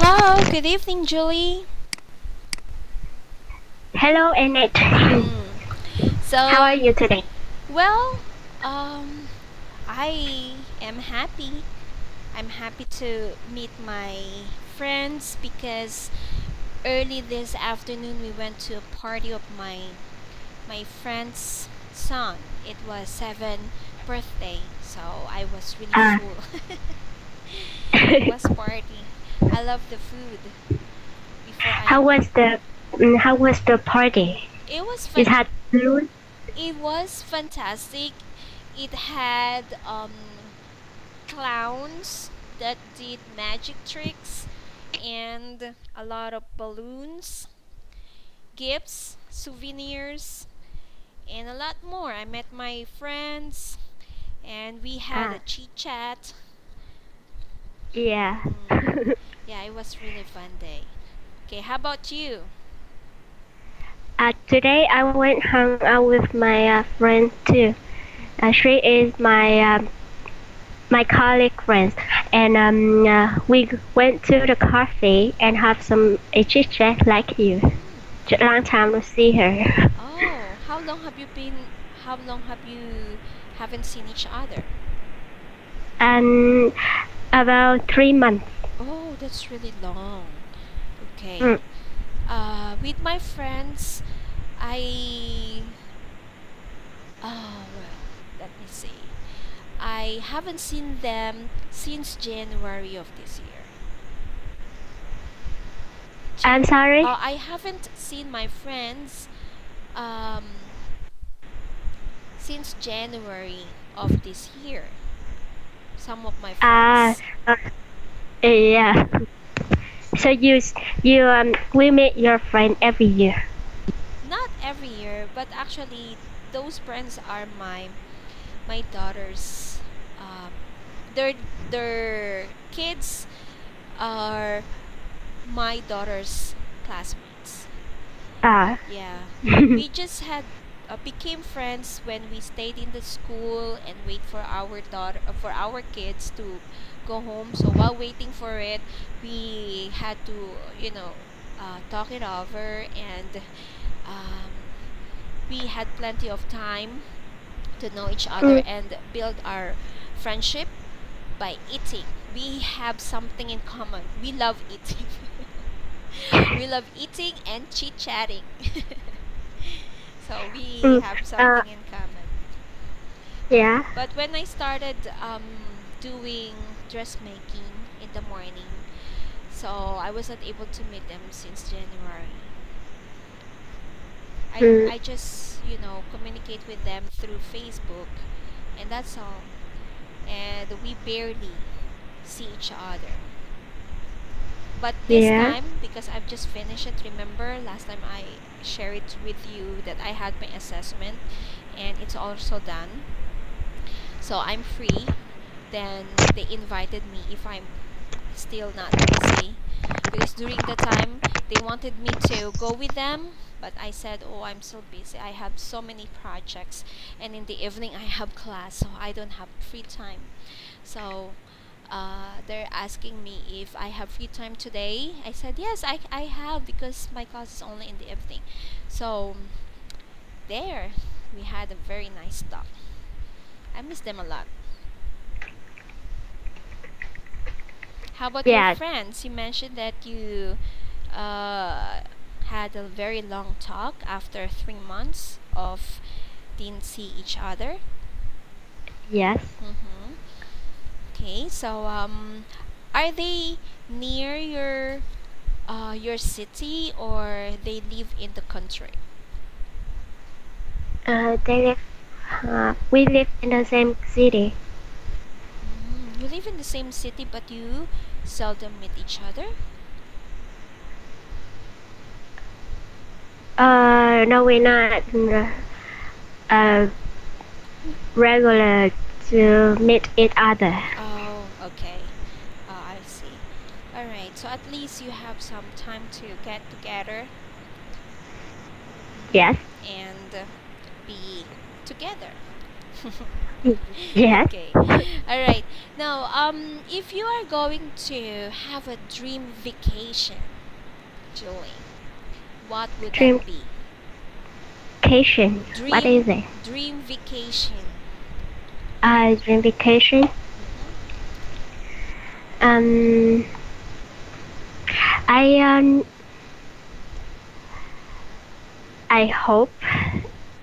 Hello, good evening, Julie. Hello, Annette. Mm. How are So, you today? well, um, I am happy. I'm happy to meet my friends because early this afternoon we went to a party of my friend's son. It was 7th birthday, so I was really Uh, full. It was party. I love the food. Before how I, was the party? it was It fun. had balloon. It was fantastic. It had clowns that did magic tricks and a lot of balloons, gifts, souvenirs, and a lot more. I met my friends and we had a Ah, chit chat. yeah. Mm, yeah, it was really fun day. Okay, how about you? Today I went hung out with my friend too. She is my colleague friend, and we went to the cafe and have some a chit chat like you. Mm. Long time to see her. Oh, how long have you been? How long have you haven't seen each other? And about 3 months. Oh, that's really long. Okay. Mm. With my friends, I well, let me see. I haven't seen them since January of this year. I'm sorry. I haven't seen my friends um, since January of this year. Some of my Ah, friends. uh, yeah. So you we meet your friend every year. Not every year, but actually, those friends are my daughter's. Their kids are my daughter's classmates. Ah. Yeah, we just had became friends when we stayed in the school and wait for our daughter for our kids to go home. So while waiting for it, we had to talk it over, and um, we had plenty of time to know each other Mm. and build our friendship by eating. We have something in common. We love eating. We love eating and chit chatting. So we Mm. have Uh, something in common. yeah. But when I started doing dressmaking in the morning, so I was not able to meet them since January. Mm. I just communicate with them through Facebook, and that's all. And we barely see each other. But this Yeah. time, because I've just finished it, remember last time I shared it with you that I had my assessment and it's also done. So I'm free. Then they invited me if I'm still not busy. Because during the time, they wanted me to go with them. But I said, oh, I'm so busy. I have so many projects. And in the evening, I have class. So I don't have free time. So they're asking me if I have free time today. I said, yes, I have because my class is only in the evening. So there, we had a very nice talk. I miss them a lot. How about your Yeah. friends? You mentioned that you uh, had a very long talk after 3 months of didn't see each other. Yes. Mm-hmm. Okay, so are they near your city or they live in the country? They live. We live in the same city. You live in the same city, but you seldom meet each other. No, we're not uh, regular to meet each other. Oh, okay. I see. All right. So at least you have some time to get together Yes. and be together. Yes. Okay. All right. Now, if you are going to have a dream vacation, Julie, what would that Dream be? vacation. What is it? Dream vacation. Dream vacation. Mm-hmm. Um, I um, I hope,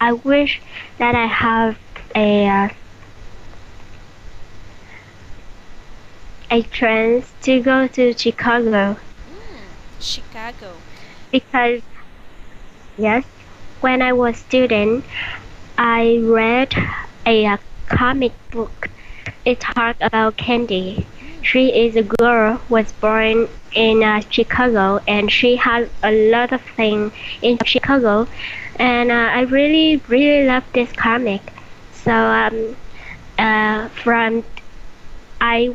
I wish that I have a a chance to go to Chicago Chicago. because yes, when I was student, I read a comic book. It talked about Candy. Mm. She is a girl was born in Chicago, and she has a lot of things in Chicago, and I really really love this comic. So from I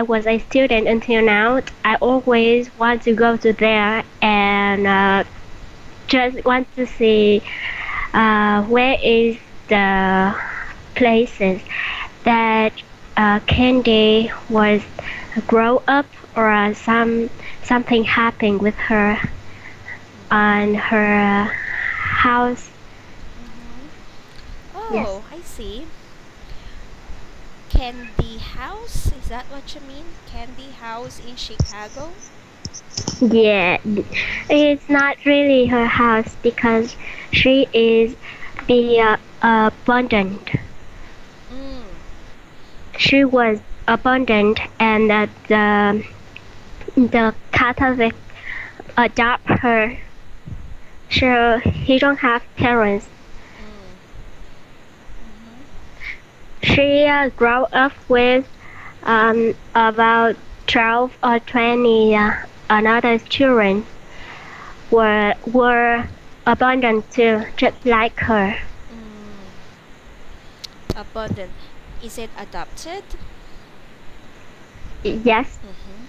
was a student until now. I always want to go to there and just want to see where is the places that Candy was grow up or something happened with her on her house. Mm-hmm. Yes. Oh, I see. Candy House? Is that what you mean? Candy House in Chicago? Yeah, it's not really her house because she is the abundant. Mm. She was abundant, and the Catholic adopt her. So he don't have parents. Mm. Mm-hmm. She grew up with about 12 or 20 another children were abundant too, just like her. Mm. Abundant. Is it adopted? Yes. Mm-hmm.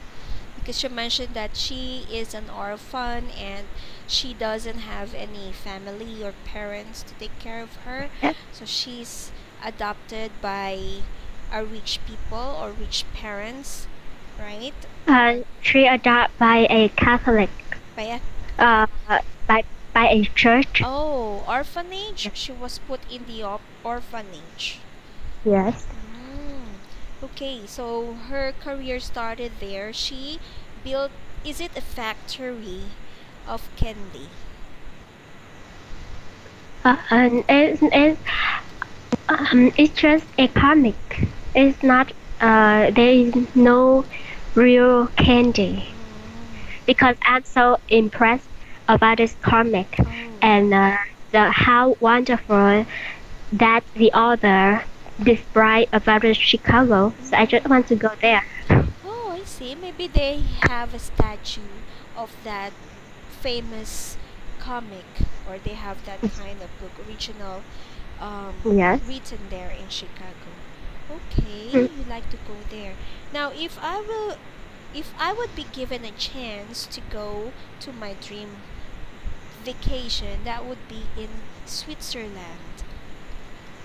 Because you mentioned that she is an orphan and she doesn't have any family or parents to take care of her. Yes. So she's adopted by a rich people or rich parents, right? She adopted by a Catholic, By a uh, by by a church. orphanage. She was put in the orphanage. Yes. Mm. Okay, so her career started there. She built, is it a factory of candy? And it's just a comic. It's not. There is no real candy because I'm so impressed about this comic Oh. and the how wonderful that the author described about the Chicago. So I just want to go there. Oh, I see. Maybe they have a statue of that famous comic, or they have that kind of book, original, Yes. written there in Chicago. Okay, Mm. you like to go there. Now, if I would be given a chance to go to my dream vacation, that would be in Switzerland.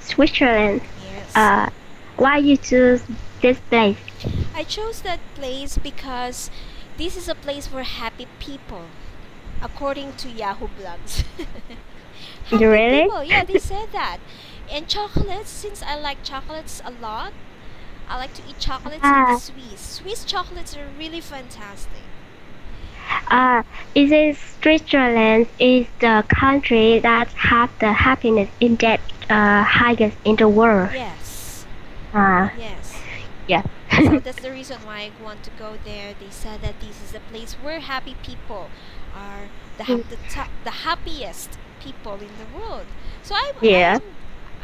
Switzerland. Yes. Uh, why you choose this place? I chose that place because this is a place for happy people, according to Yahoo Blogs. Happy Really? people, yeah, they said that. And chocolates, since I like chocolates a lot, I like to eat chocolates in Ah, Swiss. Swiss chocolates are really fantastic. uh, is it Switzerland is the country that have the happiness index highest in the world? Yes, Uh, yes. yeah. So that's the reason why I want to go there. They said that this is a place where happy people are the happiest people in the world. So Yeah.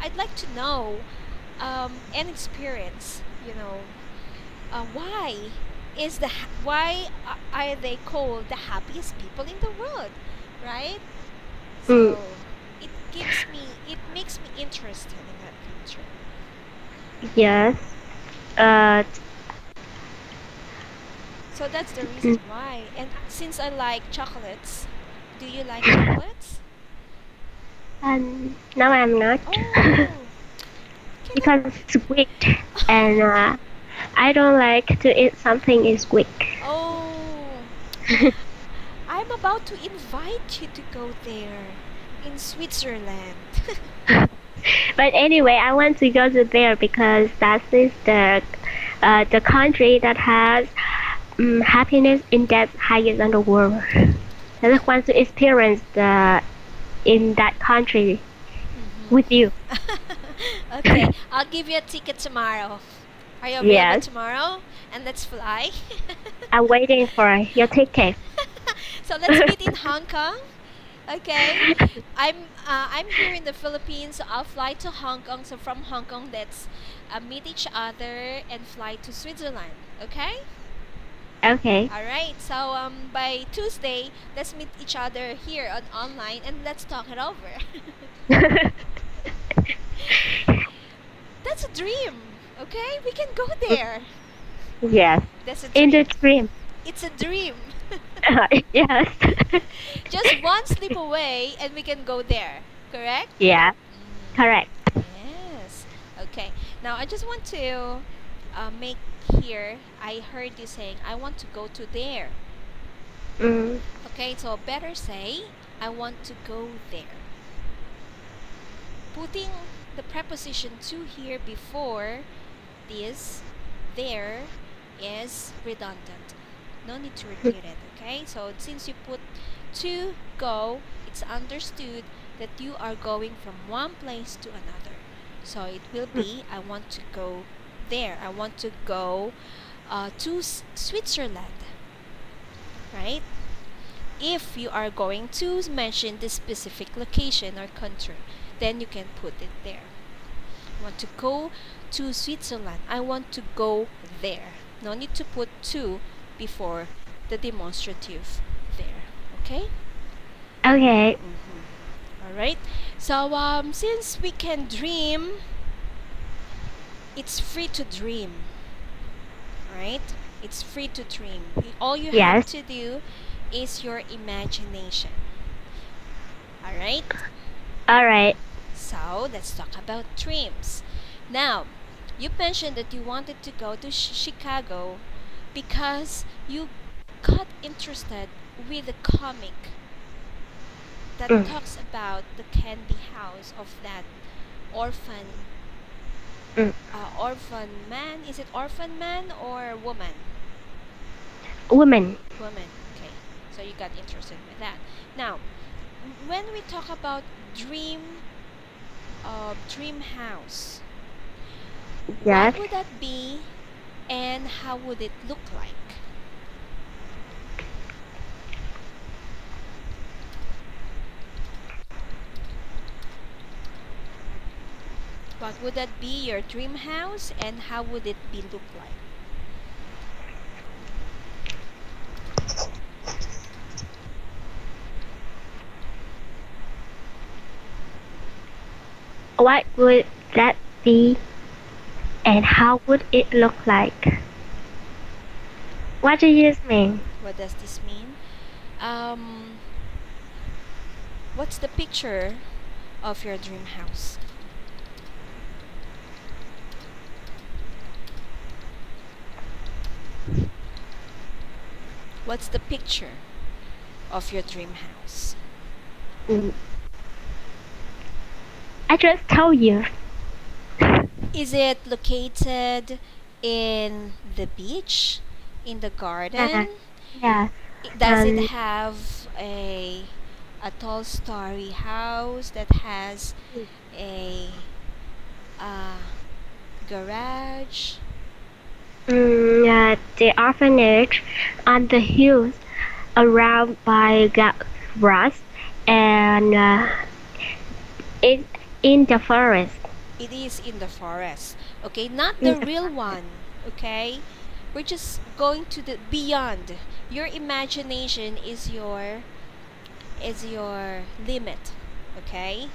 I'd like to know and experience, why are they called the happiest people in the world, right? Mm, So it makes me interested in that country. yes. Uh, So that's the reason mm, why. And since I like chocolates, do you like chocolates? no, I'm not. Oh, because it's sweet, and I don't like to eat something is sweet. Oh, I'm about to invite you to go there in Switzerland. But anyway, I want to go to there because that is the country that has happiness index highest in the world. I just want to experience the in that country Mhm. with you. Okay, I'll give you a ticket tomorrow. Are you available Yes, tomorrow? And let's fly. I'm waiting for your ticket. So let's meet in Hong Kong. Okay, I'm here in the Philippines, so I'll fly to Hong Kong. So from Hong Kong, let's meet each other and fly to Switzerland. Okay. Okay. All right. So by Tuesday, let's meet each other here on online and let's talk it over. That's a dream. Okay, we can go there. Yes, That's a in the dream. dream. It's a dream. Yes. Just one slip away and we can go there. Correct? Yeah, Mm, correct. yes. Okay. Now I just want to make here. I heard you saying I want to go to there. Mm, Okay, so better say I want to go there. Putting the preposition to here before this there is redundant. No need to repeat it, okay? So since you put to go, it's understood that you are going from one place to another. So it will be I want to go there. I want to go to Switzerland, right? If you are going to mention the specific location or country, then you can put it there. I want to go to Switzerland. I want to go there. No need to put to before the demonstrative there. Okay? okay. All right. So since we can dream, it's free to dream, right? It's free to dream. All you have Yes. to do is your imagination. All right? All right. So let's talk about dreams. Now, you mentioned that you wanted to go to Chicago because you got interested with a comic that Mm, talks about the candy house of that orphan mm. orphan man. Is it orphan man or woman? Woman. Woman. Okay. So you got interested with that. Now, when we talk about dream house, what Yes. would that be and how would it look like? What would that be your dream house and how would it be look like? What would that be, and how would it look like? What do you mean? What does this mean? Um, what's the picture of your dream house? What's the picture of your dream house? Mm, I just told you. Is it located in the beach, in the Uh, garden? yeah. Does it Um. have a tall starry house that has a uh, garage? The orphanage on the hills around by grass and it in the forest. It is in the forest. Okay, not In the the real forest. one. Okay, we're just going to the beyond. Your imagination is your limit. Okay,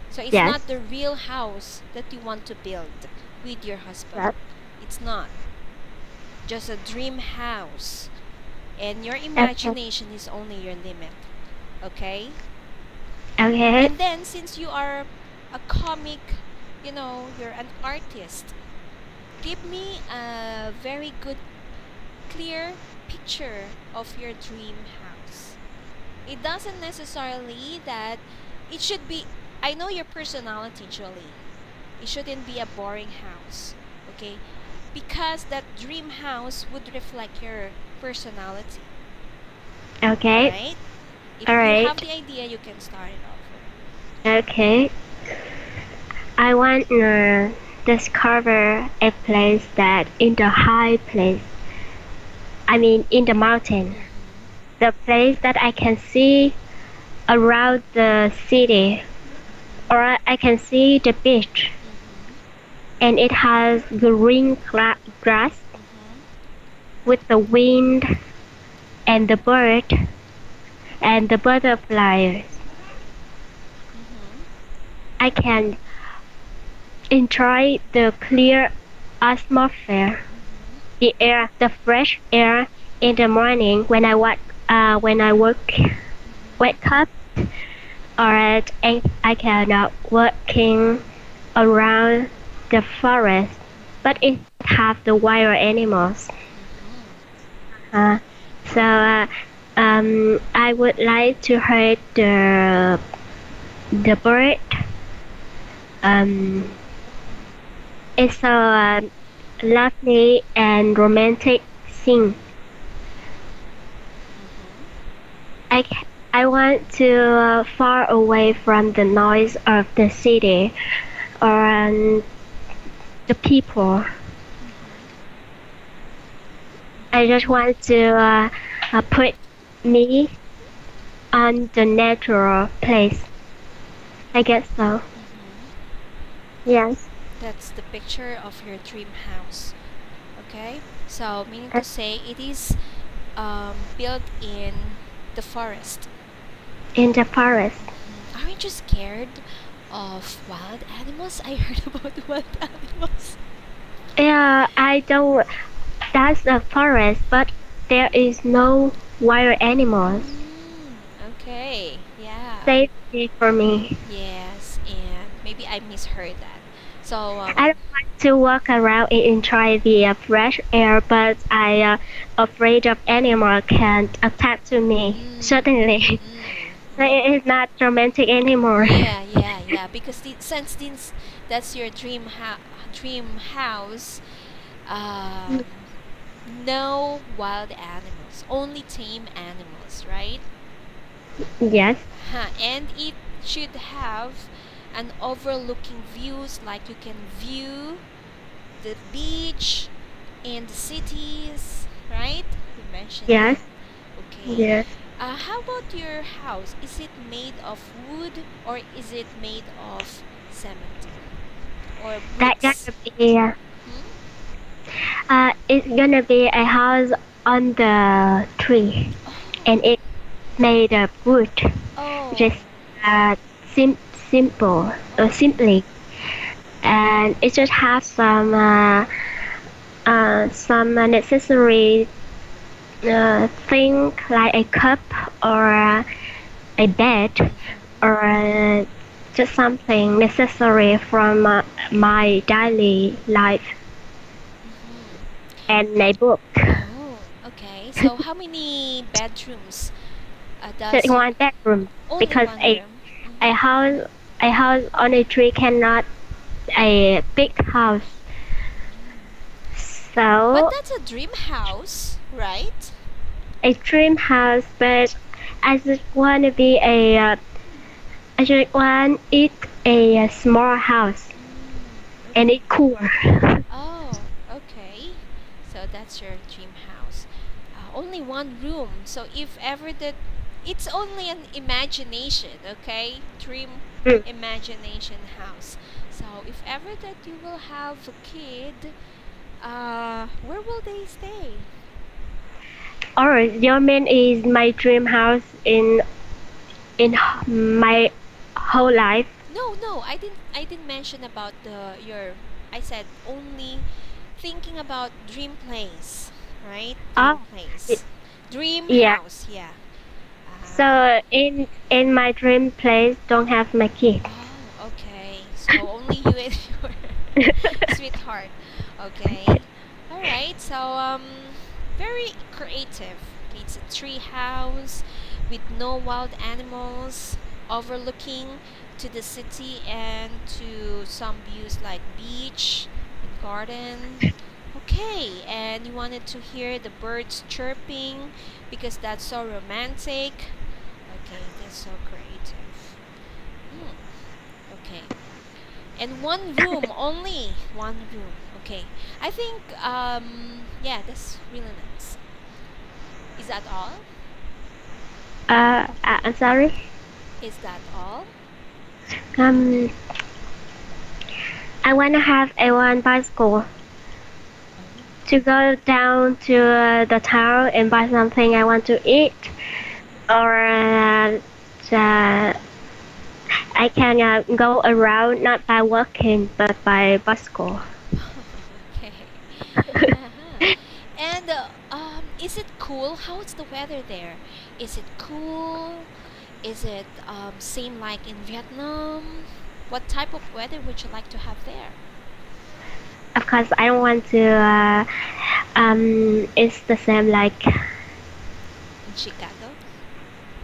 so it's Yes. not the real house that you want to build with your husband. Yes. It's not just a dream house, and your Okay. imagination is only your limit. Okay, Okay. and then since you are a comic you're an artist. Give me a very good, clear picture of your dream house. It doesn't necessarily that it should be, I know your personality, Jolie. It shouldn't be a boring house, okay? Because that dream house would reflect your personality, Okay. right? If All you right. have the idea, you can start it over. Okay. I want to discover a place that in the high place. I mean, in the mountain. The place that I can see around the city, or I can see the beach, and it has green grass with the wind and the bird and the butterflies. I can enjoy the clear atmosphere, the air, the fresh air in the morning when wake up, or I can walking around the forest, but it have the wild animals. Uh, so I would like to hear the bird. Um, it's so lovely and romantic thing. I, I want to far away from the noise of the city or the people. I just want to put me on the natural place. I guess so. Yes. That's the picture of your dream house. Okay? So, meaning to say, it is built in the forest. In the forest. Aren't you scared of wild animals? I heard about wild animals. Yeah, I don't. That's a forest, but there is no wild animals. Okay, yeah. Safety for me. Yes, and maybe I misheard that. So, I don't want to walk around and enjoy the fresh air, but I afraid of animal can attack to me. Certainly, it is not romantic anymore. yeah. Because since that's your dream house, um, no wild animals, only tame animals, right? Yes. And it should have an overlooking views, like you can view the beach and the cities, right? You mentioned Yes. that. Okay. Yes. How about your house? Is it made of wood or is it made of cement or That bricks? gonna be it's gonna be a house on the tree, and it's made of wood. Oh. Just uh, sim- simple or simply, and it just has some necessary thing like a cup or a bed or just something necessary from my daily life and a book. Oh, okay. So how many bedrooms Just does your one bedroom only because one room? a house a house on a tree cannot a big house. But So that's a dream house, right? a dream house, but I just want to be I just want it a small house and it cool. Oh, okay. So that's your dream house. Only one room. So if ever that, it's only an imagination, okay? Dream Mm. imagination house. So if ever that you will have a kid, where will they stay? Or your man is my dream house in my whole life. No, I didn't mention about the your. I said only thinking about dream place, right? Dream Oh, place, dream yeah. house. Yeah. So in my dream place, don't have my kid. Oh, okay. So only you and Sweetheart. Okay. All right. So very creative. It's a tree house with no wild animals, overlooking to the city and to some views like beach and garden. Okay, and you wanted to hear the birds chirping because that's so romantic. Okay, that's so creative. Hmm. Okay. And one room only. One room. Okay. I think yeah, that's really nice. Is that all? I'm sorry. Is that all? Um, I want to have a one bicycle to go down to the town and buy something I want to eat, or I can go around not by walking but by bicycle. Okay. Uh-huh. And is it cool? How is the weather there? Is it cool? Is it same like in Vietnam? What type of weather would you like to have there? Of course, I don't want to. It's the same like In Chicago?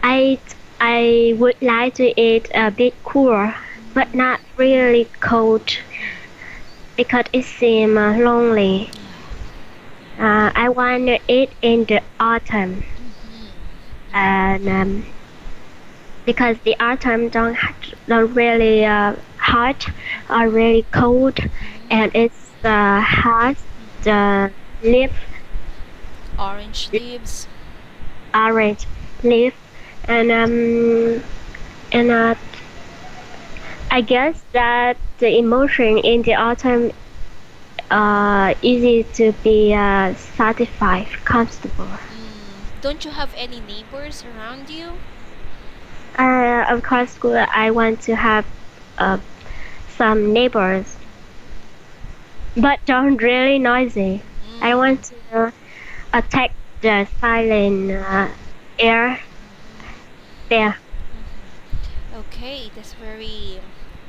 I. I would like to eat a bit cooler, but not really cold because it seems lonely. I want to eat in the autumn, and because the autumn don't really hot or really cold, and it's has the leaf Orange leaves. orange leaf, and I guess that the emotion in the autumn easy to be satisfied, comfortable. Don't you have any neighbors around you? Of course, I want to have uh, some neighbors, but don't really noisy. I want to attack the silent air there. Okay, that's very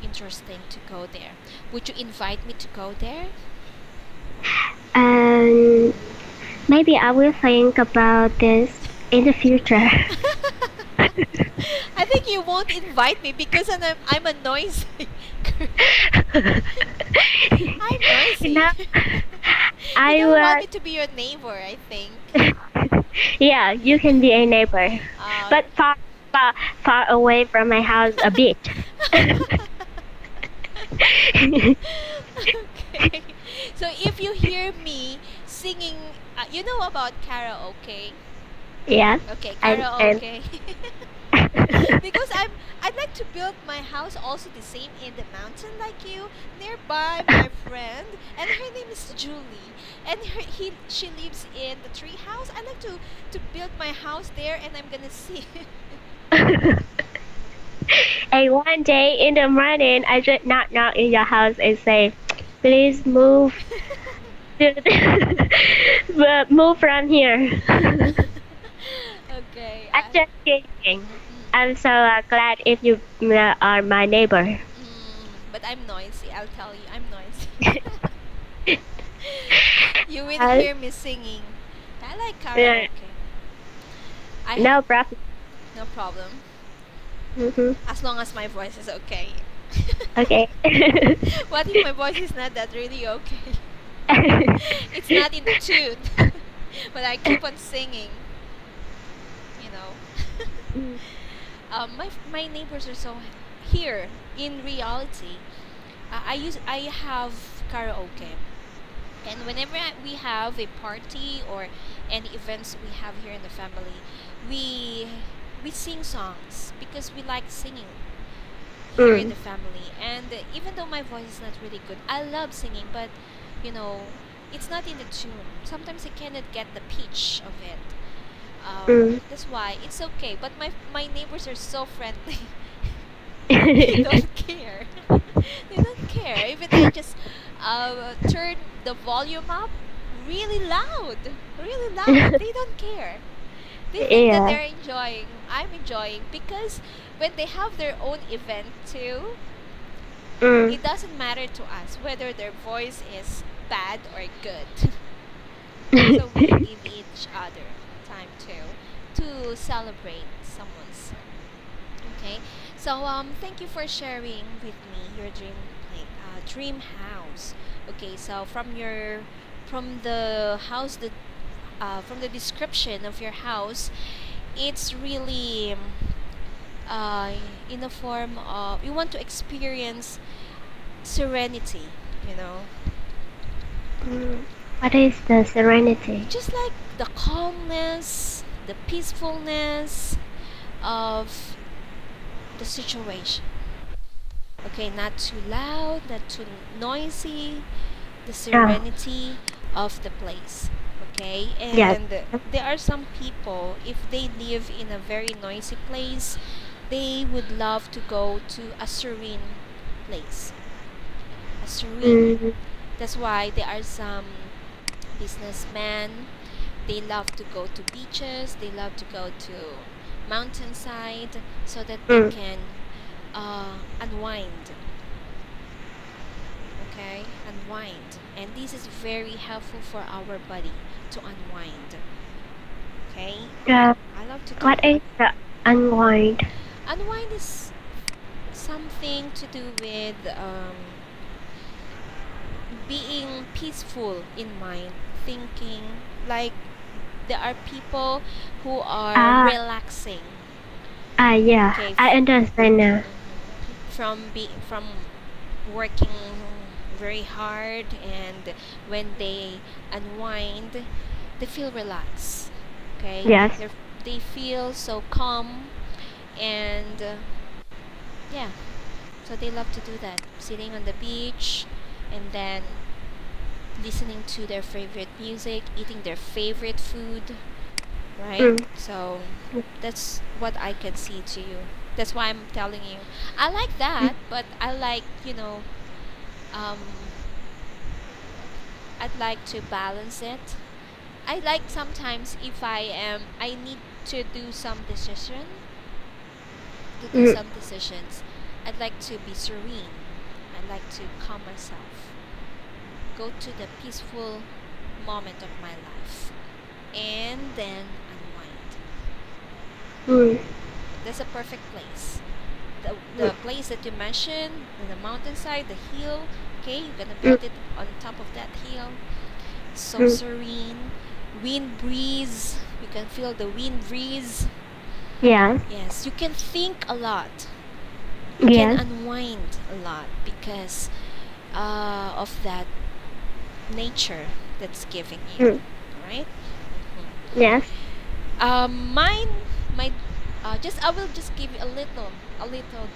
interesting to go there. Would you invite me to go there? And maybe I will think about this in the future. I think you won't invite me because I'm a noisy. I'm noisy. Now You I don't want will. me to be your neighbor, I think. Yeah, you can be a neighbor, Uh, but far away from my house a bit. okay. So if you hear me singing, you know about karaoke? Yes, Okay, and karaoke. Because I'd like to build my house also the same in the mountain like you, nearby my friend, and her name is Julie, and she lives in the tree house. I'd like to build my house there, and I'm gonna see. and one day in the morning, I just knock in your house and say, "Please move, move from here." Okay. I'm just kidding. Mm, I'm so glad if you are my neighbor. but I'm noisy. I'll tell you, I'm noisy. You will Uh, hear me singing. I like uh, karaoke. I no problem. no problem Hmm. as long as my voice is okay. Okay. What if my voice is not that really okay? It's not in the tune, but I keep on singing. You know. Mm. My neighbors are so here in reality. I have karaoke, and whenever we have a party or any events we have here in the family, we we sing songs because we like singing here in Mm. the family. And even though my voice is not really good, I love singing, but you know, it's not in the tune. Sometimes I cannot get the pitch of it. Mm. That's why it's okay. But my neighbors are so friendly. They don't care. They don't care. Even I just turn the volume up really loud. They don't care. They think that Yeah. they're enjoying. I'm enjoying because when they have their own event too, Mm. It doesn't matter to us whether their voice is bad or good. So we give each other time to celebrate someone's. Okay. So thank you for sharing with me your dream house. Okay. So from the house that from the description of your house, it's really uh, in the form of you want to experience serenity. You know, Mm. What is the serenity? just like the calmness, the peacefulness of the situation. Okay, not too loud, not too noisy, the Oh, serenity of the place. Okay, yes. and there are some people, if they live in a very noisy place, they would love to go to a serene place. A serene. Mm. That's why there are some businessmen, they love to go to beaches, they love to go to mountainside so that they Mm. can unwind. Okay, unwind, and this is very helpful for our body to unwind. Okay, Uh, I love to do what that. is the unwind? Unwind is something to do with being peaceful in mind, thinking like there are people who are Ah, relaxing. yeah. Okay, I understand now. from working very hard, and when they unwind, they feel relaxed. Okay, Yes. they feel so calm, and yeah, so they love to do that, sitting on the beach, and then listening to their favorite music, eating their favorite food, right? Mm. So that's what I can see to you. That's why I'm telling you. I like Mm. that, but I like, um, I'd like to balance it. I like sometimes if I need to do some to do Mm. some decisions. I'd like to be serene. I'd like to calm myself. Go to the peaceful moment of my life and then unwind. Mm. That's a perfect place. Mm. The place that you mentioned, the mountainside, the hill, okay, you're gonna Mm. build it on top of that hill. So Mm. serene, wind breeze, you can feel the wind breeze. Yes. Yes, you can think a lot. You can Yes. unwind a lot because of that nature that's giving you. Mm. All right. Yes. Mine, my, just I will just give you a little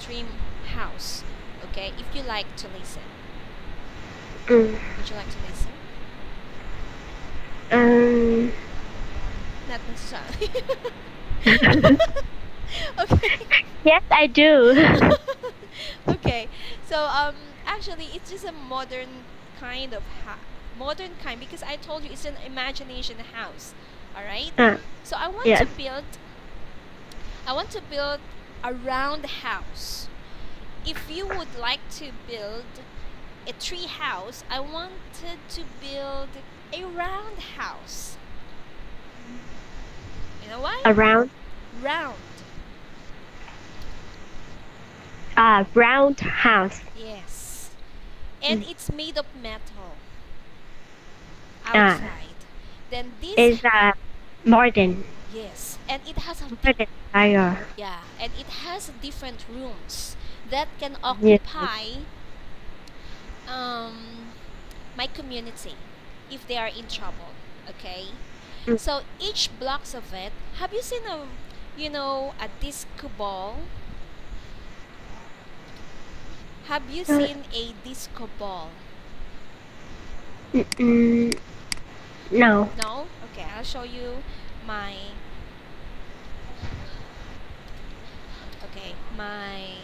dream house. Okay, if you like to listen, Mm. would you like to listen? Um. Not necessarily. Okay. Yes, I do. Okay. So actually it's just a kind of modern kind, because I told you it's an imagination house. All right? Ah, So yes. I want to build a round house. If you would like to build a tree house, I wanted to build a round house. You know why? Around Round. a round house. Yes. And Mm. it's made of metal Ah, outside. Then this, is modern, yes, and it has a modern style. yeah, and it has different rooms that can Yes. occupy um my community if they are in trouble. Okay, Mm. so each blocks of it. Have you seen a disco ball? Have you Uh, seen a disco ball? mm, no. No? Okay, I'll show you my my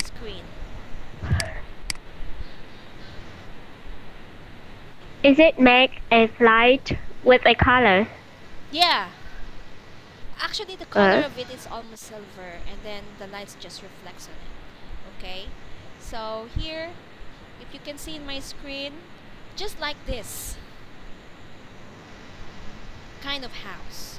screen. Is it make a flight with a color? Yeah. Actually, the color Uh, of it is almost silver, and then the lights just reflects on it. Okay, so here, if you can see in my screen, just like this kind of house.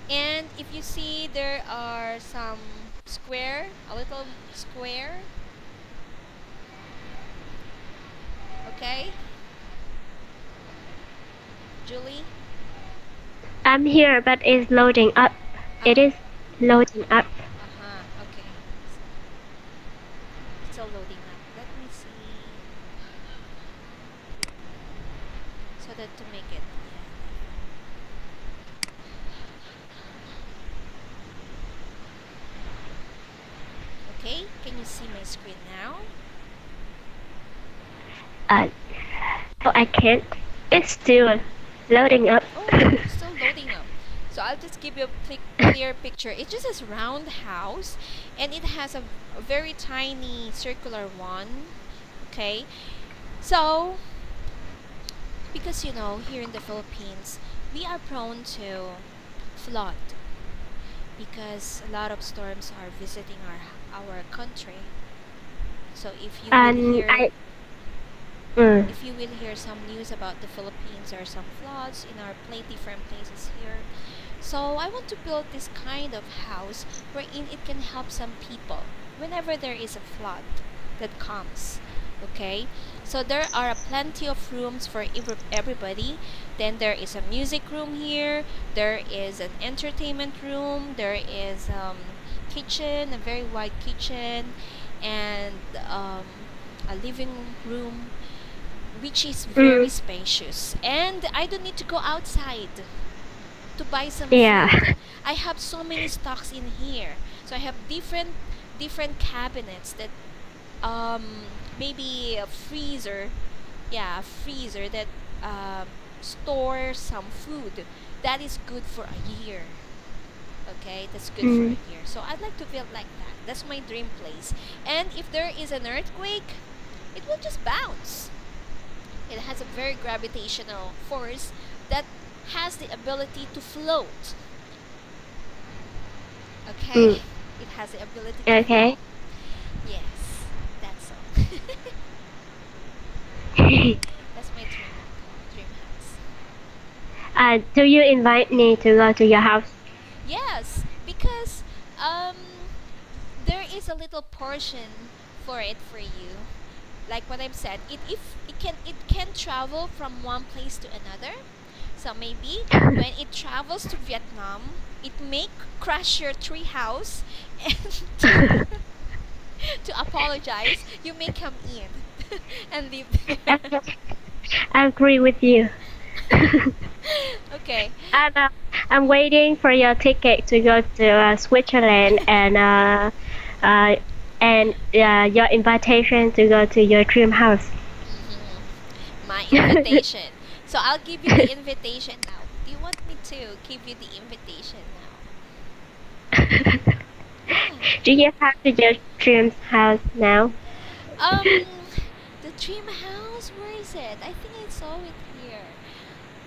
And if you see, there are some square, a little square. Okay, Julie. I'm here, but it's loading up. It is loading up. Okay. It's still loading up. Let me see. So that to make it. Okay, can you see my screen now? Uh, oh, I can't. It's still loading up. Oh, still loading up. So I'll just give you a clear picture. It's just this round house, and it has a very tiny circular one. Okay, so because here in the Philippines, we are prone to flood because a lot of storms are visiting our country. So And I. Mm, if you will hear some news about the Philippines, there are some floods in our different places here. So I want to build this kind of house wherein it can help some people whenever there is a flood that comes. Okay, so there are plenty of rooms for everybody. Then there is a music room here. There is an entertainment room. There is kitchen, a very wide kitchen, and a living room, which is very mm, spacious. And I don't need to go outside to buy some yeah. food. I have so many stocks in here. So I have different cabinets that maybe a freezer, yeah, a freezer that stores some food that is good for a year. Okay, that's good for Mm, a year. So I'd like to build like that. That's my dream place. And if there is an earthquake, it will just bounce. It has a very gravitational force that has the ability to float. Okay? mm, It has the ability to okay. float. Yes, that's all. That's my dream house. Do you invite me to go to your house? Yes, because um there is a little portion for it for you. Like what I've said, it can travel from one place to another. So maybe when it travels to Vietnam, it may crash your tree house, and to apologize, you may come in and live there. I agree with you. Okay. And I'm waiting for your ticket to go to Switzerland uh, and your invitation to go to your dream house. My invitation. So I'll give you the invitation now. Do you want me to give you the invitation now? Yeah. Do you have your dream house now? Um, the dream house. Where is it? I think I saw it here.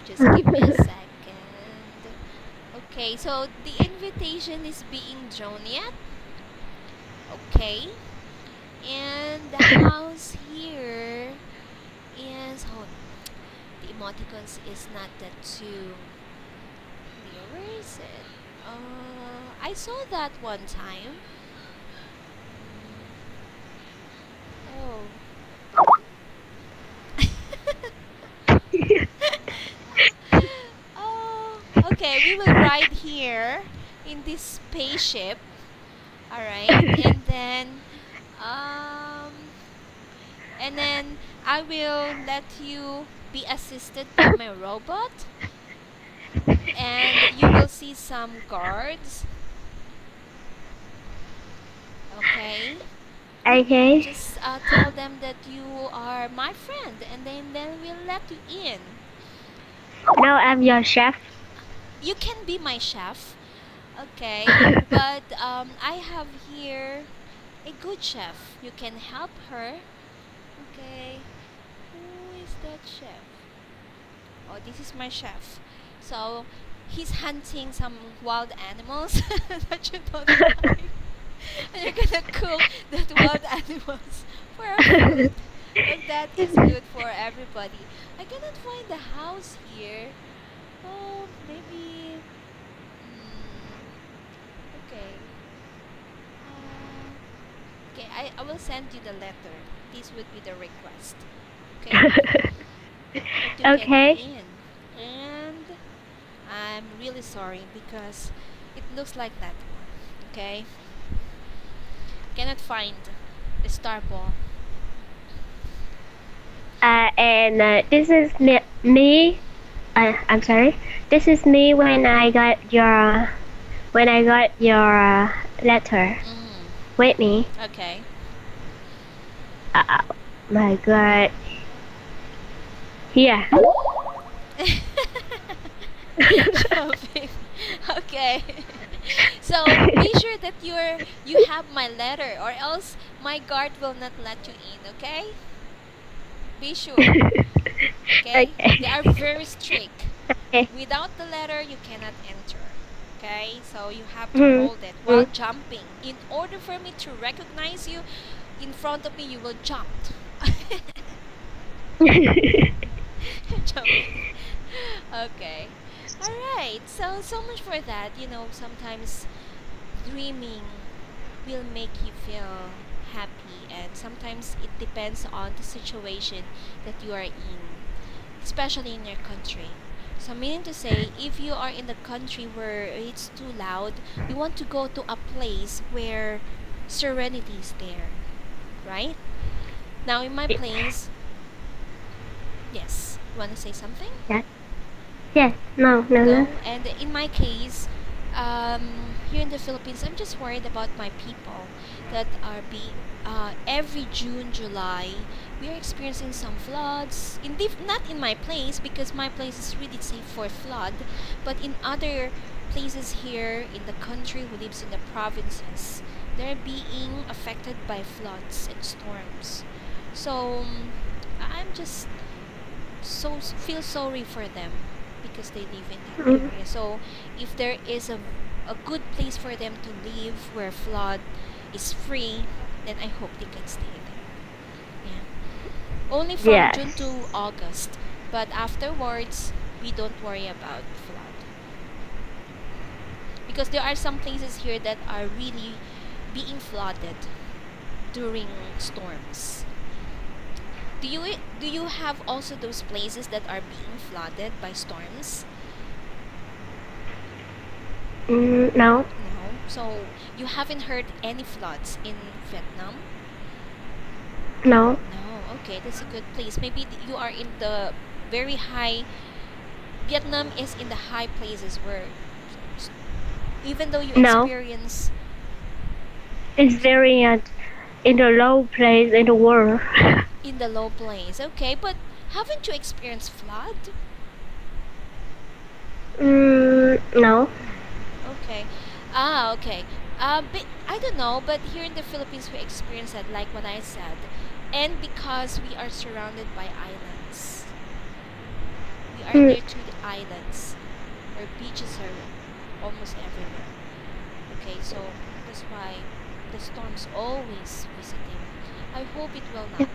Just give me a second. Okay, so the invitation is being drawn yet. Okay, and the house here is. Oh, the emoticons is not that too clear. Where is it? I saw that one time. Oh. Oh, okay. We will ride here in this spaceship. All right, um, and then I will let you be assisted by my robot, and you will see some guards. Okay, Okay. just tell them that you are my friend, and then we'll let you in. No, I'm your chef. You can be my chef, okay? But I have here a good chef. You can help her, okay? Who is that chef? Oh, this is my chef. So he's hunting some wild animals that you don't like, and you're gonna cook that wild animals for our food. Well, that is good for everybody. I cannot find the house here. Oh, maybe. Okay. Okay, I will send you the letter. This would be the request. Okay? For to get you Okay. in. And I'm really sorry because it looks like that one. Okay? Cannot find the star ball. And this is me. I'm sorry. This is me when I got your letter Mm, with me. okay. Uh, my God. Here. Shopping. Okay. So be sure that you have my letter, or else my guard will not let you in. Okay? Be sure. Okay? Okay. They are very strict. Okay. Without the letter, you cannot enter. Okay? So you have to Mm, hold it while mm. jumping. In order for me to recognize you, in front of me, you will jump. Jumping. Okay. All right. So much for that. Sometimes dreaming will make you feel happy, and sometimes it depends on the situation that you are in, especially in your country. So meaning to say, if you are in the country where it's too loud, you want to go to a place where serenity is there, right? Now in my place, yes, you want to say something? Yes. Yes. No. No. No. No. And in my case, here in the Philippines, I'm just worried about my people that are every June, July, we are experiencing some floods. Not in my place because my place is really safe for flood, but in other places here in the country who lives in the provinces, they're being affected by floods and storms. So I'm just feel sorry for them because they live in that Mm. area. So if there is a good place for them to live where flood is free, then I hope they can stay there. Yeah. Only from June Yes. to August, but afterwards we don't worry about flood because there are some places here that are really being flooded during storms. Do you have also those places that are being flooded by storms? No. No. So you haven't heard any floods in Vietnam? No. No. Okay, that's a good place. Maybe you are in the very high. Vietnam is in the high places where s- even though you No. experience It's very in the low place in the world. in the low place. Okay, but haven't you experienced flood? No. Okay. Okay. But I don't know, but here in the Philippines we experience that, like what I said, and because we are surrounded by islands, we are Mm. near to the islands, where beaches are almost everywhere. Okay, so that's why the storms always visiting. I hope it will not.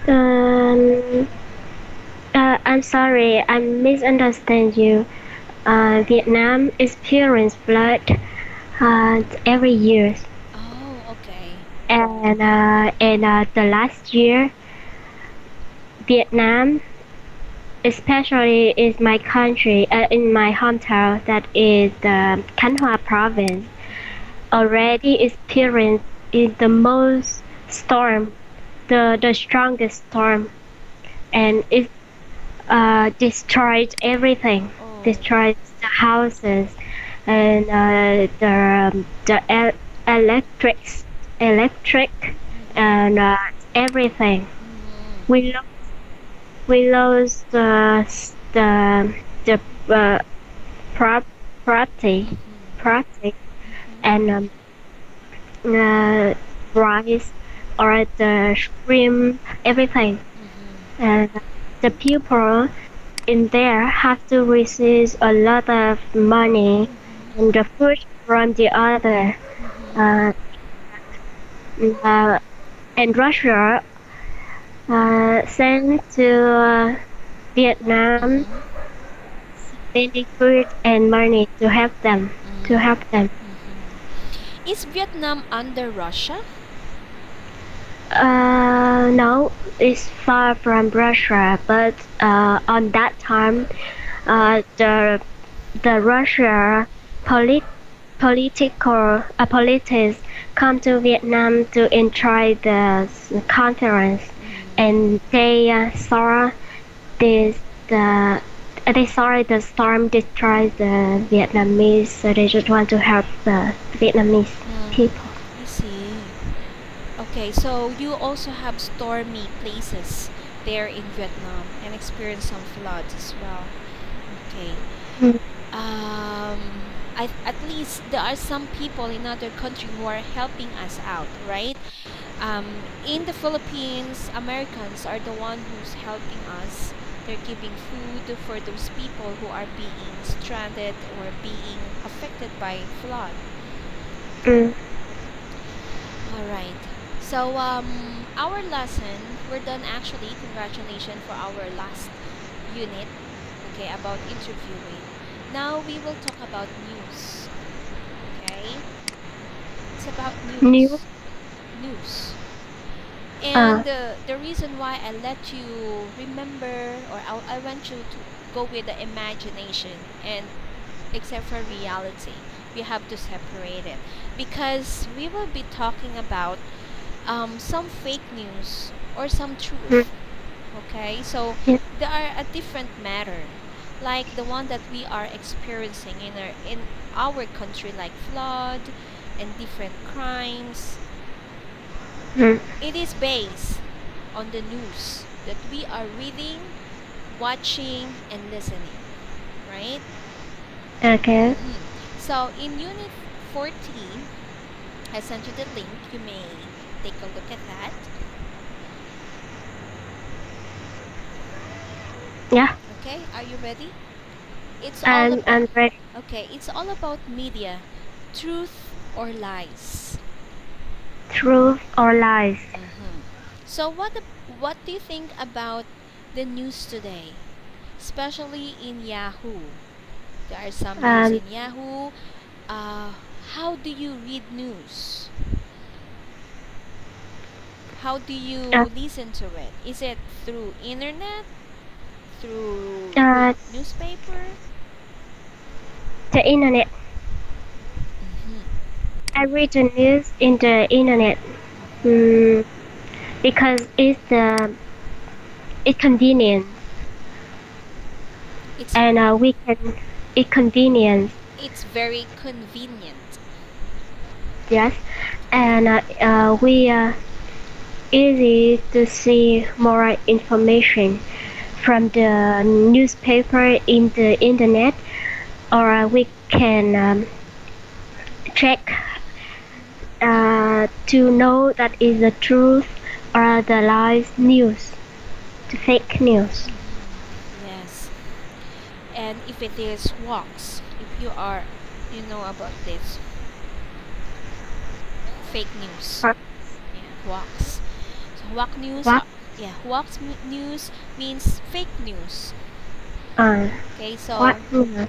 Um. I'm sorry. I misunderstand you. Vietnam experience flood every year, Oh, okay. and the last year, Vietnam, especially is my country, in my hometown, that is the Thanh Hoa province, Mm-hmm. already experienced is the most storm, the strongest storm, and it destroyed everything, Oh. destroyed the houses, and electric, electric, Mm-hmm. and everything. Mm-hmm. We lost we lost the prop, property, Mm-hmm. property, Mm-hmm. and uh, rice or the shrimp, everything. Mm-hmm. And the people. in there have to receive a lot of money and the food from the other. Uh, uh, and Russia sent to Vietnam Mm-hmm. spending food and money to help them. To help them. Is Vietnam under Russia? No, it's far from Russia, but on that time, the Russia polit- politics come to Vietnam to enjoy the conference, and this the they saw the storm destroy the Vietnamese, so they just want to help the Vietnamese people. I see. Okay, so you also have stormy places there in Vietnam and experience some floods as well. Okay. Mm. Um, at least there are some people in other country who are helping us out, right? In the Philippines, Americans are the one who's helping us. They're giving food for those people who are being stranded or being affected by flood. Mm. All right. So our lesson, we're done actually. Congratulations for our last unit. Okay, about interviewing. Now we will talk about news. Okay, it's about New. news. News. Uh, And the reason why I let you remember, or I want you to go with the imagination, and except for reality, we have to separate it because we will be talking about some fake news or some mm, truth. Okay, so yeah. they are a different matter, like the one that we are experiencing in our country, like flood and different crimes. Mm. It is based on the news that we are reading, watching, and listening, right? Okay. So in Unit 40, I sent you the link. You may take a look at that. Yeah. Okay, are you ready? It's all And about I'm ready. Okay, it's all about media, truth or lies. Truth or lies? So what do you think about the news today, especially in Yahoo? There are some news Um, in Yahoo. Uh, how do you read news? How do you uh, listen to it? Is it through internet, through uh, newspaper? the internet. I read the news in the internet mm, because it's convenient It's and we can it's convenient. it's very convenient. Yes, and we easy to see more information from the newspaper in the internet, or we can check to know that is the truth or the lies news, the fake news. Yes. And if it is walks, if you know about this fake news. Or Yeah, walks. So walk news what? news means fake news. Uh, Okay, what so news?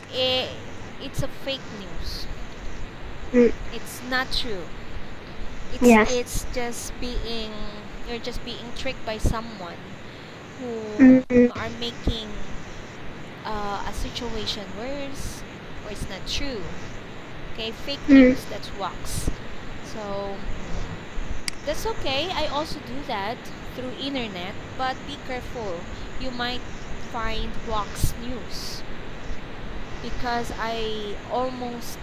it, it's a fake news. Mm, It's not true. yes. It's just being you're just being tricked by someone who Mm, are making a situation worse, or it's not true. Okay, fake mm, news, that's wax. So that's okay. I also do that through internet, but be careful. You might find wax news because I almost,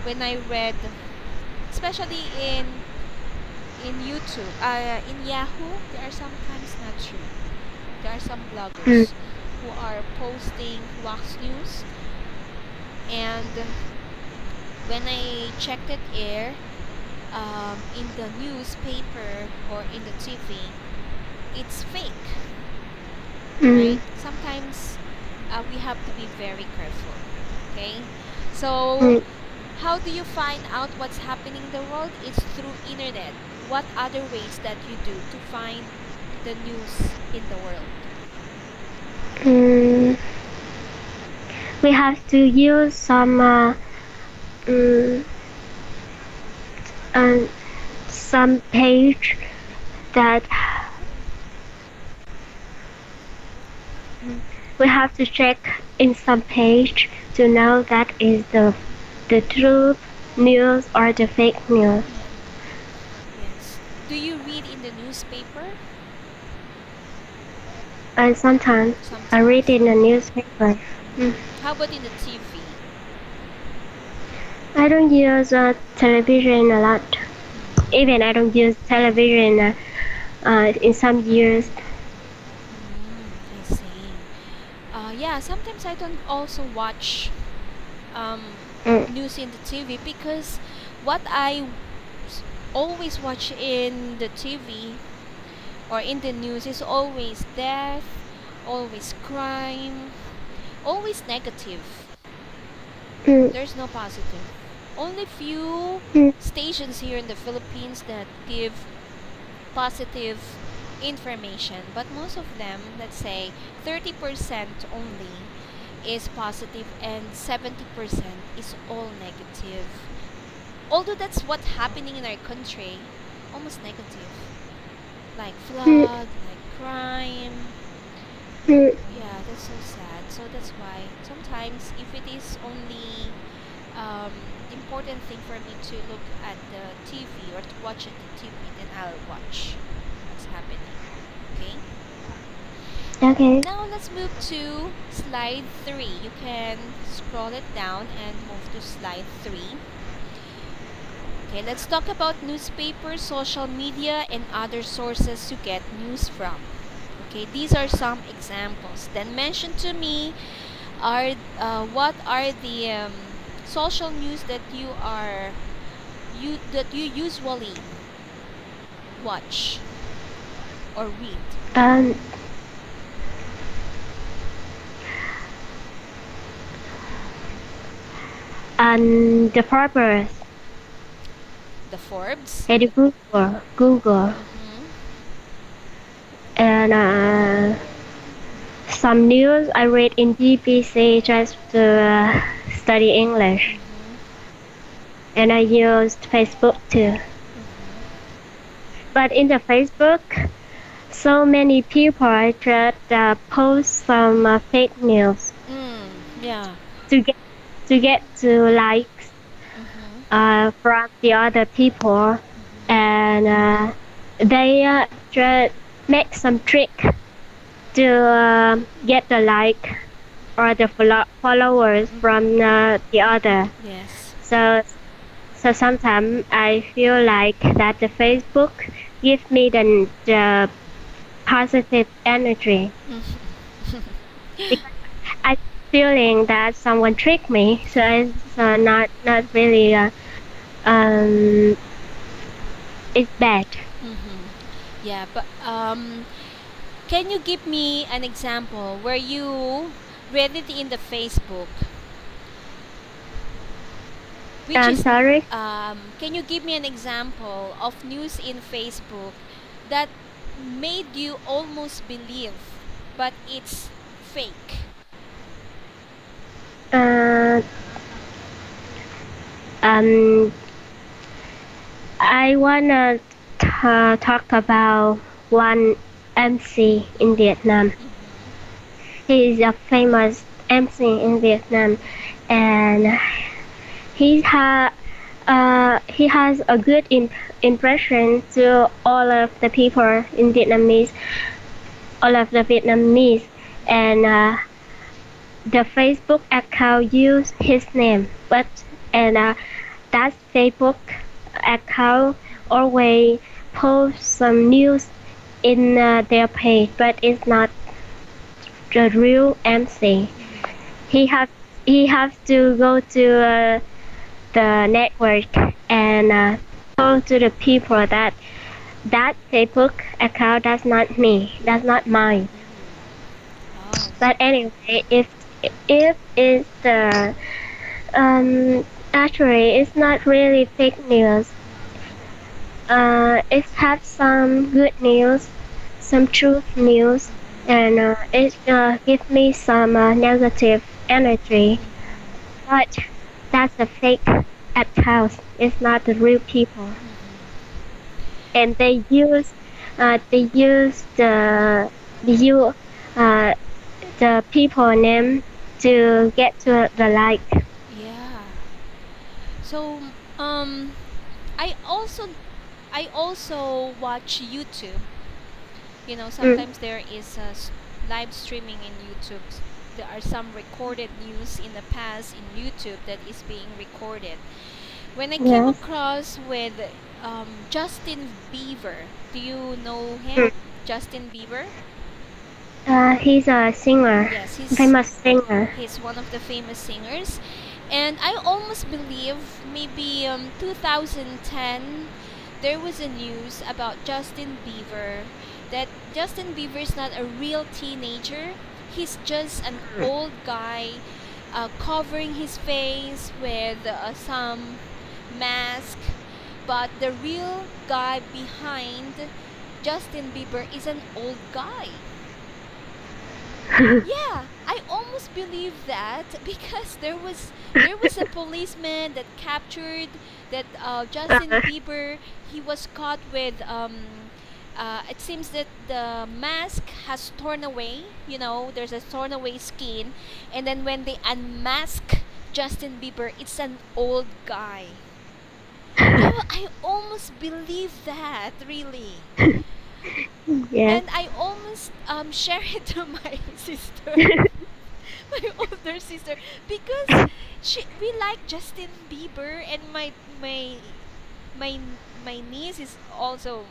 when I read, especially in YouTube, in Yahoo, there are sometimes not true. There are some mm, bloggers who are posting wax news, and when I checked it in the newspaper or in the TV, it's fake. Mm. right? Sometimes we have to be very careful. Okay, so Mm. how do you find out what's happening in the world? It's through internet. What other ways that you do to find the news in the world? Mm. We have to use mm, uh, some page that we have to check in some page to know that is the truth news or the fake news. Yes. Do you read in the newspaper? And sometimes I read Sometimes. in the newspaper. Mm. How about in the TV? I don't use television a lot. Even I don't use television in some years. I see. Yeah, sometimes I don't also watch um, Mm. news in the TV because what I always watch in the TV or in the news is always death, always crime, always negative. Mm. There's no positive. Only few Mm. stations here in the Philippines that give positive information, but most of them, let's say 30% only, is positive and 70% is all negative. Although that's what's happening in our country, almost negative. Like Mm. flood, like crime. Mm. Yeah, that's so sad. So that's why sometimes if it is only important thing for me to look at the TV or to watch at the TV, then I'll watch what's happening. Okay? Okay. Now let's move to slide 3. You can scroll it down and move to slide 3. Okay, let's talk about newspapers, social media, and other sources to get news from. Okay, these are some examples. Then mention to me are what are the social news that you usually watch or read. Um, and the purpose The Forbes. at Google, Mm-hmm. and some news I read in BBC just to study English, Mm-hmm. and I used Facebook too. But in the Facebook, so many people just post some fake news Yeah. to get to likes Mm-hmm. from the other people, and they just make some trick to get the like or the followers from the other. Yes. So sometimes I feel like that the Facebook gives me the positive energy because I feeling that someone tricked me. So it's not really um it's bad. Yeah, but can you give me an example where you read it in the Facebook, which I'm is sorry. can you give me an example of news in Facebook that made you almost believe, but it's fake? Uh, um, I wanna talk about one MC in Vietnam. He is a famous MC in Vietnam, and he has a good impression to all of the Vietnamese, and the Facebook account use his name, but and that Facebook account always post some news in their page, but it's not the real MC. He has he has to go to the network and told to the people that Facebook account that's not me, that's not mine. But anyway, if it's the actually it's not really fake news. It has some good news, some truth news, and it gives me some negative energy. But that's a fake account. It's not the real people, and they use uh, the people name to get to the like. Yeah. So, um, I also I also watch YouTube. You know, Mm, sometimes there is live streaming in YouTube. There are some recorded news in the past in YouTube that is being recorded. When I came yes. across with Justin Bieber, do you know him? Mm. Justin Bieber? He's a singer, Yes, famous singer. he's one of the famous singers, and I almost believe maybe 2010 there was a news about Justin Bieber, that Justin Bieber is not a real teenager. He's just an old guy covering his face with some mask, but the real guy behind Justin Bieber is an old guy. Yeah, I almost believe that because there was a policeman that captured that Justin uh, Bieber. He was caught with it seems that the mask has torn away. You know, there's a torn away skin, and then when they unmask Justin Bieber, it's an old guy. I almost believe that, really. yes. And I almost share it to my sister, my older sister, because we like Justin Bieber, and my my niece is also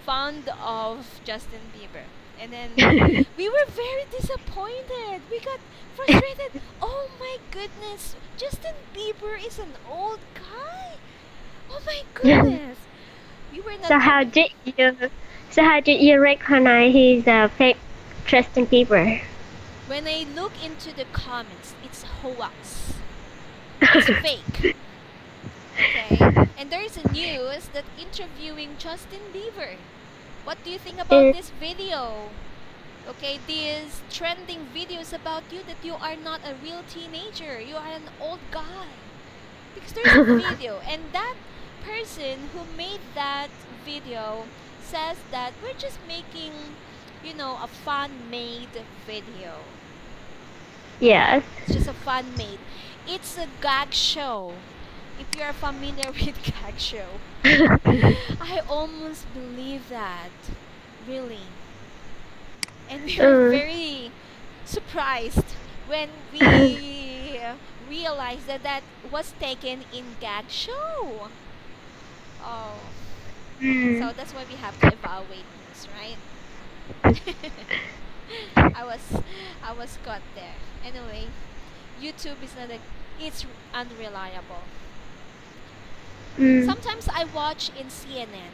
fond of Justin Bieber. And then we were very disappointed. We got frustrated. Oh my goodness, Justin Bieber is an old guy. Oh my goodness. We were not so how did you so how did you recognize he's a fake Justin Bieber? When I look into the comments, it's hoax. It's fake. Okay? And there is a news that interviewing Justin Bieber. What do you think about Mm, this video? Okay, these trending videos about you that you are not a real teenager, you are an old guy. Because there's a video, and that person who made that video says that we're just making, a fun made video. yes. It's just a fun made. It's a gag show. If you are familiar with gag show, I almost believe that, really. And we were Mm. very surprised when we realized that that was taken in gag show. Oh, Mm. so that's why we have to evaluate news, right? I was I was caught there. Anyway, YouTube is not a it's unreliable. Mm. Sometimes I watch in CNN.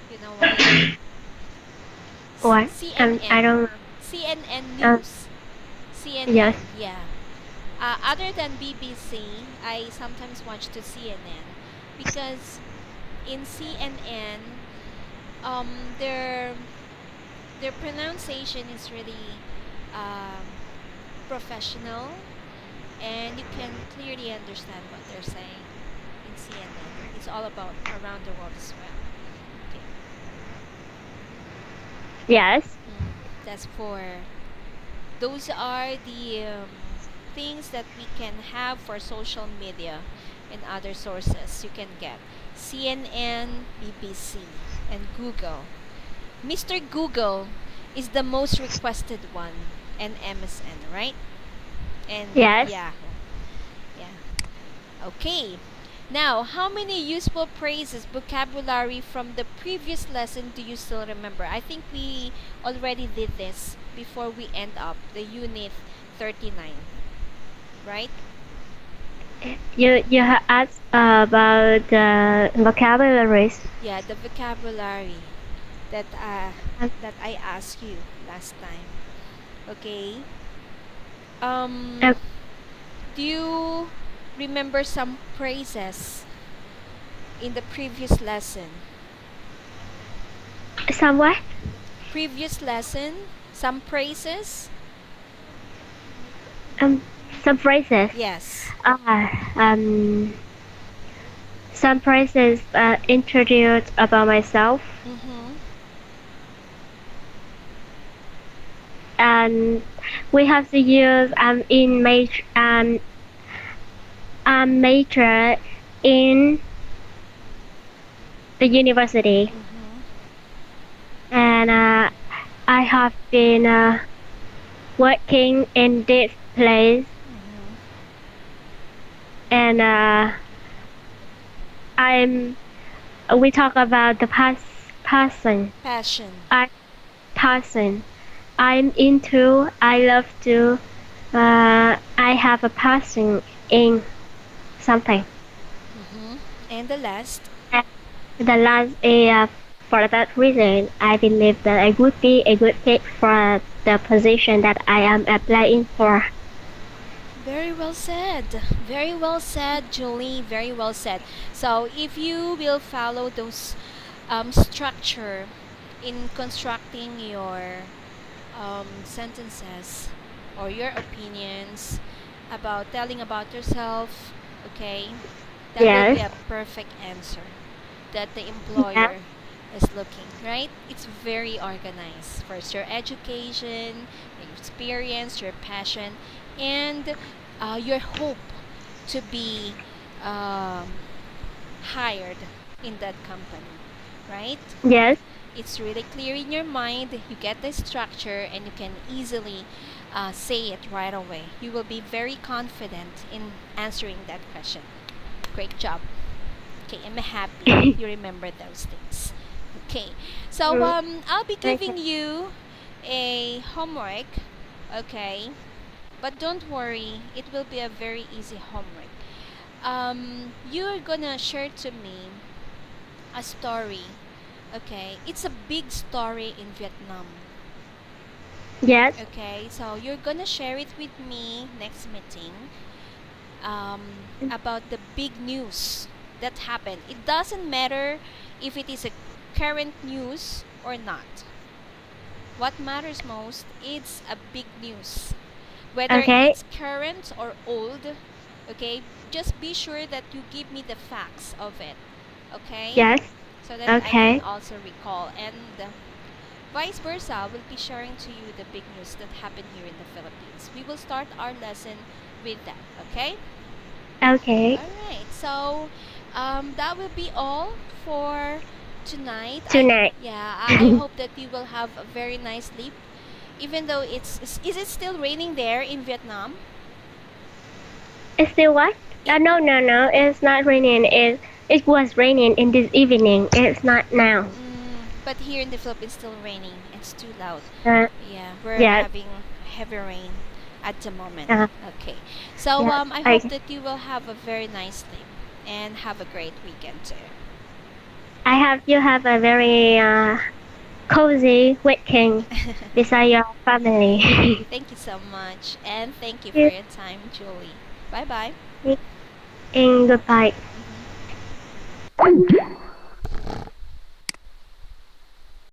You know why? What? I CNN. don't. CNN Uh, News. yes. CNN, yeah. Other than BBC, I sometimes watch to CNN because in CNN, their pronunciation is really um, professional, and you can clearly understand what they're saying in CNN. It's all about around the world as well. Okay. Yes. That's for those are the things that we can have for social media and other sources you can get. CNN, BBC, and Google. Mr. Google is the most requested one, and MSN, right? And Yes. Yahoo. Yeah. Okay. Now, how many useful phrases, vocabulary from the previous lesson do you still remember? I think we already did this before we end up the unit 39, right? You have asked about the vocabularies. Yeah, the vocabulary that uh, Uh, that I asked you last time. Okay? Um, do you remember some phrases in the previous lesson? Somewhat. Previous lesson, some phrases? Um, some phrases. Yes. Ah, some phrases introduced about myself, Mm-hmm. and we have to use in major in the university, Mm-hmm. and I have been working in this place, Mm-hmm. and I'm we talk about the person. Passion. I person. I'm into. I love to. I have a passion in something. Mm-hmm. And the last? And the last is for that reason, I believe that I would be a good fit for the position that I am applying for. Very well said. Very well said, Julie. Very well said. So, if you will follow those structure in constructing your sentences or your opinions about telling about yourself, okay, that will be Yes. a perfect answer that the Yeah. employer is looking, right? It's very organized. First, your education, your experience, your passion, and your hope to be um, hired in that company, right? Yes. It's really clear in your mind. You get the structure and you can easily say it right away. You will be very confident in answering that question. Great job. Okay, I'm happy you remember those things. Okay, so Mm, I'll be okay. giving you a homework. Okay, but don't worry, it will be a very easy homework. You're gonna share to me a story. Okay, it's a big story in Vietnam. Yes. Okay, so you're gonna share it with me next meeting about the big news that happened. It doesn't matter if it is a current news or not. What matters most is a big news. Whether Okay. it's current or old, okay, just be sure that you give me the facts of it, okay? Yes. So that I can Okay. also recall. And vice versa, we'll be sharing to you the big news that happened here in the Philippines. We will start our lesson with that, okay? Okay. All right. So that will be all for tonight. Tonight. I hope that you will have a very nice sleep. Even though is it still raining there in Vietnam? It's still what? It No, no, no. It's not raining. It was raining in this evening. It's not now. but here in the Philippines still raining. It's too loud. Uh, Yeah, we're yes. having heavy rain at the moment. Uh, Okay. So yes. I hope that you will have a very nice sleep and have a great weekend too. I have you have a very cozy weekend beside your family. Thank you so much. And thank you for You your time, Julie. Bye bye. and goodbye. Hmm.